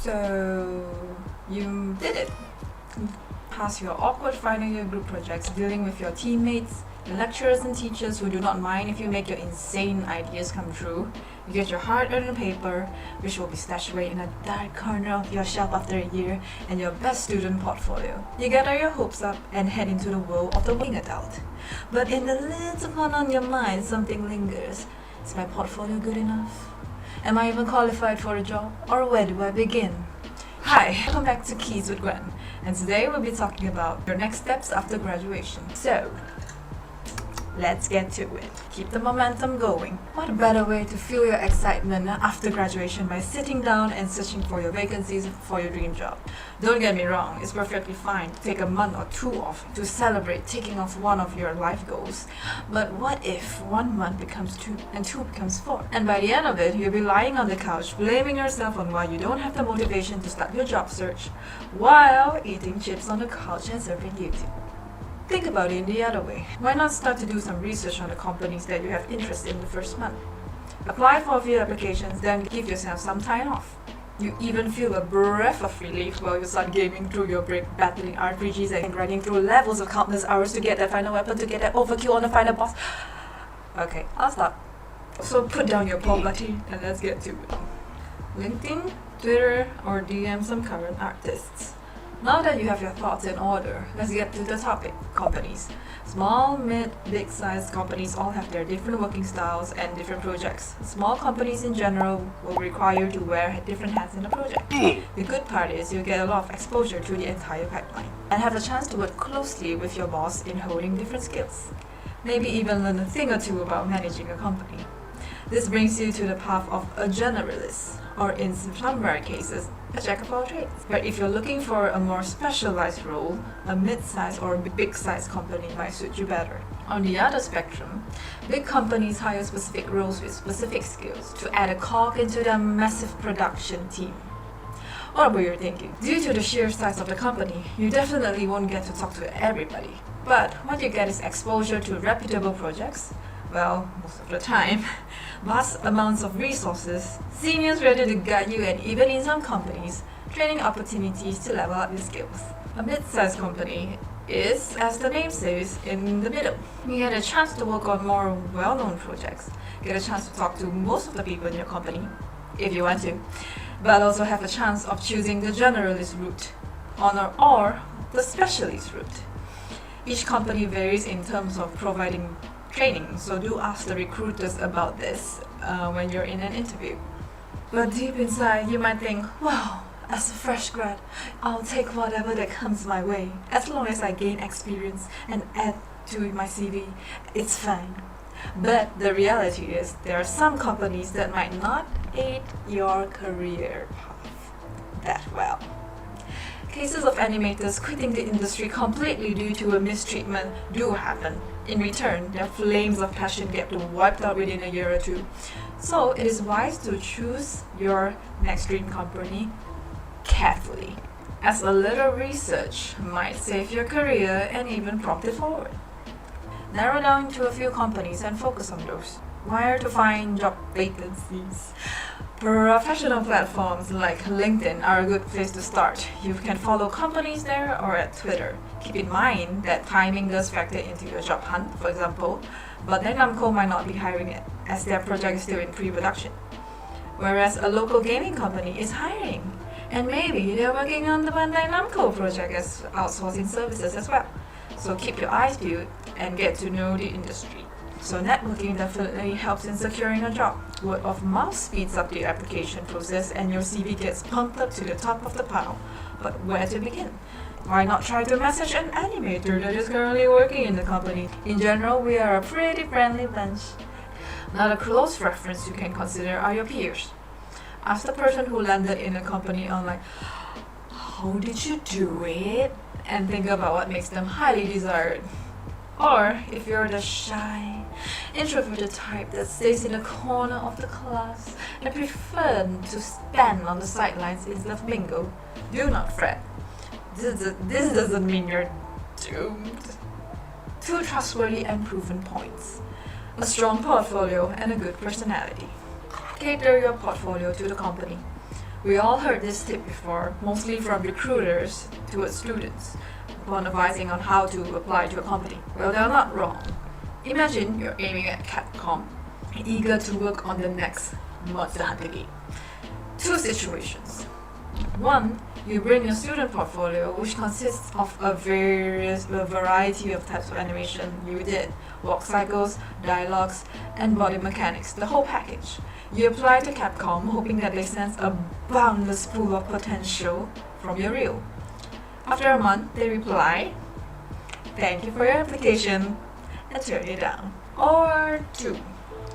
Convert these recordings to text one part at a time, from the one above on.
So you did it. Pass your awkward final year group projects, dealing with your teammates, the lecturers and teachers who do not mind if you make your insane ideas come true. You get your hard-earned paper, which will be stashed away in a dark corner of your shelf after a year, and your best student portfolio. You gather your hopes up and head into the world of the working adult. But in the little corner on your mind, something lingers. Is my portfolio good enough? Am I even qualified for a job? Or where do I begin? Hi, welcome back to Keys with Gwen, and today we'll be talking about your next steps after graduation. So, let's get to it. Keep the momentum going. What a better way to fuel your excitement after graduation by sitting down and searching for your vacancies for your dream job. Don't get me wrong, it's perfectly fine to take a month or two off to celebrate ticking off one of your life goals. But what if 1 month becomes 2 and 2 becomes 4? And by the end of it, you'll be lying on the couch blaming yourself on why you don't have the motivation to start your job search while eating chips on the couch and surfing YouTube. Think about it in the other way. Why not start to do some research on the companies that you have interest in the first month? Apply for a few applications, then give yourself some time off. You even feel a breath of relief while you start gaming through your break, battling RPGs and grinding through levels of countless hours to get that final weapon, to get that overkill on the final boss. Okay, I'll stop. So put down your poverty and let's get to it. LinkedIn, Twitter, or DM some current artists. Now that you have your thoughts in order, let's get to the topic. Companies. Small, mid, big-sized companies all have their different working styles and different projects. Small companies in general will require you to wear different hats in a project. The good part is you get a lot of exposure to the entire pipeline and have a chance to work closely with your boss in holding different skills. Maybe even learn a thing or two about managing a company. This brings you to the path of a generalist, or in some rare cases, a jack of all trades. But if you're looking for a more specialized role, a mid-sized or big-sized company might suit you better. On the other spectrum, big companies hire specific roles with specific skills to add a cog into their massive production team. What were you thinking? Due to the sheer size of the company, you definitely won't get to talk to everybody. But what you get is exposure to reputable projects, well, most of the time, vast amounts of resources, seniors ready to guide you, and even in some companies, training opportunities to level up your skills. A mid-sized company is, as the name says, in the middle. You get a chance to work on more well-known projects, get a chance to talk to most of the people in your company, if you want to, but also have a chance of choosing the generalist route or the specialist route. Each company varies in terms of providing training, so do ask the recruiters about this when you're in an interview. But deep inside, you might think, wow, as a fresh grad, I'll take whatever that comes my way. As long as I gain experience and add to my CV, it's fine. But the reality is, there are some companies that might not aid your career path that well. Cases of animators quitting the industry completely due to a mistreatment do happen. In return, their flames of passion get wiped out within a year or two. So it is wise to choose your next dream company carefully, as a little research might save your career and even prompt it forward. Narrow down to a few companies and focus on those. Where to find job vacancies? Professional platforms like LinkedIn are a good place to start. You can follow companies there or at Twitter. Keep in mind that timing does factor into your job hunt, for example, but Namco might not be hiring it as their project is still in pre-production. Whereas a local gaming company is hiring, and maybe they're working on the Bandai Namco project as outsourcing services as well. So keep your eyes peeled and get to know the industry. So networking definitely helps in securing a job. Word of mouth speeds up the application process and your CV gets pumped up to the top of the pile. But where to begin? Why not try to message an animator that is currently working in the company? In general, we are a pretty friendly bunch. Another close reference you can consider are your peers. Ask the person who landed in a company on how did you do it? And think about what makes them highly desired. Or if you're the shy, introverted type that stays in a corner of the class and prefer to stand on the sidelines instead of mingle, do not fret. This doesn't mean you're doomed. 2 trustworthy and proven points: a strong portfolio and a good personality. Cater your portfolio to the company. We all heard this tip before, mostly from recruiters towards students, upon advising on how to apply to a company. Well, they're not wrong. Imagine you're aiming at Capcom, eager to work on the next Monster Hunter game. Two situations. One, you bring your student portfolio, which consists of a variety of types of animation you did, walk cycles, dialogues, and body mechanics, the whole package. You apply to Capcom, hoping that they sense a boundless pool of potential from your reel. After a month, they reply, "Thank you for your application," and turn you down. Or two,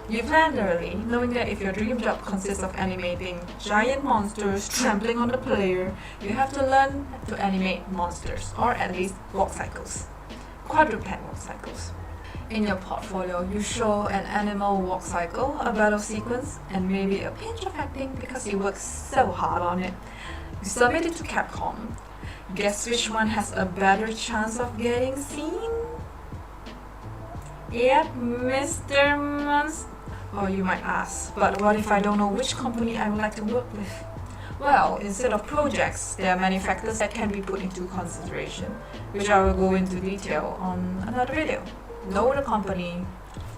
you planned early, knowing that if your dream job consists of animating giant monsters trampling on the player, you have to learn to animate monsters, or at least walk cycles, quadruped walk cycles. In your portfolio, you show an animal walk cycle, a battle sequence, and maybe a pinch of acting because you worked so hard on it. You submit it to Capcom. Guess which one has a better chance of getting seen? Yep, Mr. Monster. Or you might ask, but what if I don't know which company I would like to work with? Well, instead of projects, there are many factors that can be put into consideration, which I will go into detail on another video. Know the company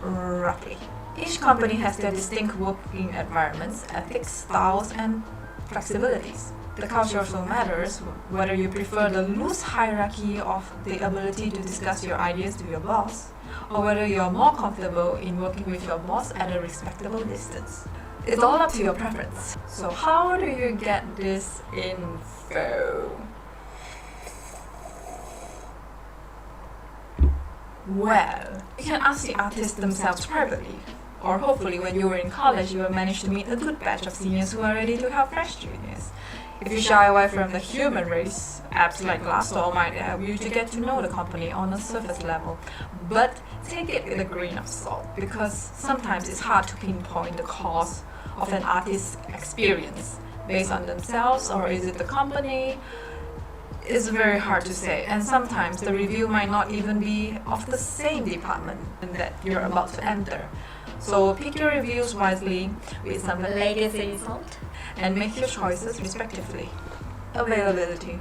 roughly. Each company has their distinct working environments, ethics, styles, and flexibilities. The culture also matters, whether you prefer the loose hierarchy of the ability to discuss your ideas to your boss, or whether you're more comfortable in working with your boss at a respectable distance. It's all up to your preference. So how do you get this info? Well, you can ask the artists themselves privately. Or hopefully when you were in college you will manage to meet a good batch of seniors who are ready to help fresh juniors. If you shy away from the human race, apps like Glassdoor might help you to get to know the company on a surface level. But take it with a grain of salt, because sometimes it's hard to pinpoint the cause of an artist's experience based on themselves, or is it the company? It's very hard to say, and sometimes the review might not even be of the same department that you're about to enter. So pick your reviews wisely with some legacy salt and make your choices respectively. Availability.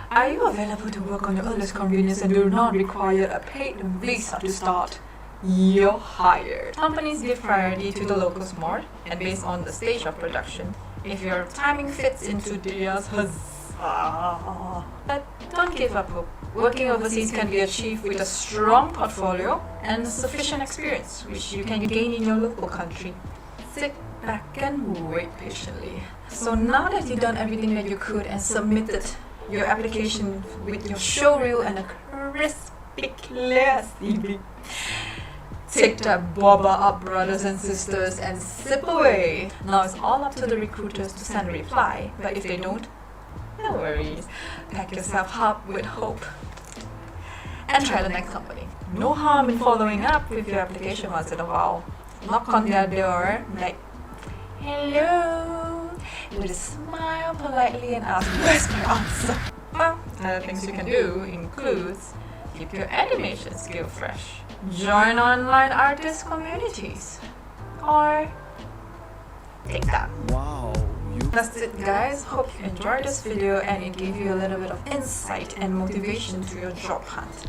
Are you available to work on your earliest convenience and do not require a paid visa to start? You're hired. Companies give priority to the locals more, and based on the stage of production. If your timing fits into theirs, huzzah! But don't give up hope. Working overseas can be achieved with a strong portfolio and sufficient experience, which you can gain in your local country. Sit back and wait patiently. So now that you've done everything that you could and submitted your application with your showreel and a crispy clear CV, take that boba up, brothers and sisters, and sip away. Now it's all up to the recruiters to send a reply, but if they don't, no worries. Pack yourself up with hope and try the next company. No harm in following up with your application once in a while. Knock on their door like, "Hello," with a smile politely and ask, "Where's my answer?" Well, other things you can do includes keep your animation skill fresh, join online artist communities, or take that. Wow. That's it, guys. Hope you enjoyed this video and it gave you a little bit of insight and motivation to your job hunt.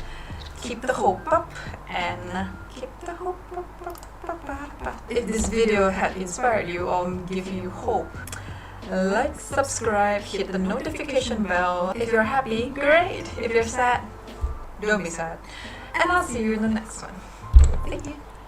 Keep the hope up and keep the hope up. If this video had inspired you or given you hope, like, subscribe, hit the notification bell. If you're happy, great. If you're sad, don't be sad. And I'll see you in the next one. Thank you.